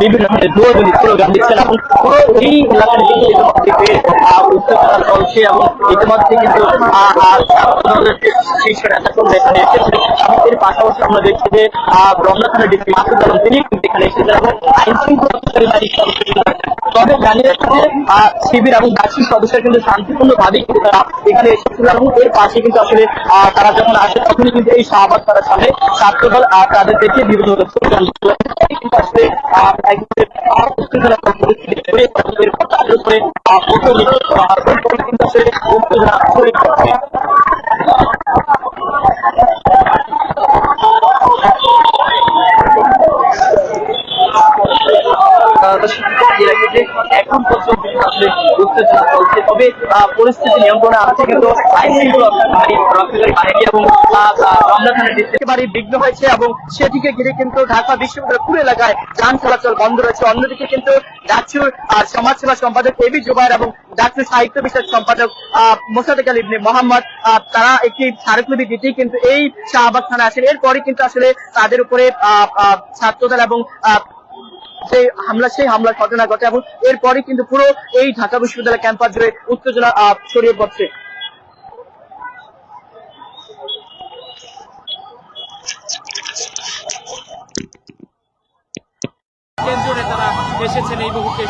বিভিন্ন ধরনের স্লোগান দিচ্ছেন এবং পুরো এই এলাকার উত্তেজনা চলছে এবং ইতিমধ্যে কিন্তু শীর্ষ নেতাকর্মী এখানে এসেছেন। এর পাশাপাশি আমরা দেখছি যে রমনা থানার ডিসি মাসুদ আলম তিনি কিন্তু এখানে এসেছেন এবং আইন শৃঙ্খলা তবে জানিয়ে যাচ্ছে যে শিবির এবং ডাকসুর সদস্যরা কিন্তু শান্তিপূর্ণ ভাবেই কিন্তু তারা এখানে এসেছিল এবং এর পাশে কিন্তু আসলে তারা যখন আসে তখনই কিন্তু এই শাহবাগ তার সামনে ছাত্রদল তাদের দেখে বিভিন্ন স্লোগান কিন্তু আসলে এখন পর্যন্ত আসলে উত্তেজনা চলছে, তবে পরিস্থিতি নিয়ন্ত্রণে আছে কিন্তু আইন শৃঙ্খলা রক্ষাকারী বাহিনী এবং রমনা থানার একেবারে বিঘ্ন হয়েছে এবং সেটিকে ঘিরে কিন্তু ঢাকা বিশ্ববিদ্যালয় পুরো এলাকায় যান চলাচল বন্ধ রয়েছে। অন্যদিকে কিন্তু ডাকসুর সমাজসেবা সম্পাদক এবি জুবায়ের এবং ডাকসুর সাহিত্য বিষয়ক সম্পাদক মোসাদ্দেক আলী ইবনে মোহাম্মদ তারা একটি স্মারকলিপি দিতেই কিন্তু এই শাহবাগ থানায় আসেন। এরপরে কিন্তু আসলে তাদের উপরে ছাত্রদল এবং সেই হামলার ঘটনা ঘটে এবং এরপরে কিন্তু পুরো এই ঢাকা বিশ্ববিদ্যালয় ক্যাম্পাস জুড়ে উত্তেজনা ছড়িয়ে পড়ছে। কেন্দ্রীয় নেতারা এসেছেন এই মুহূর্তে।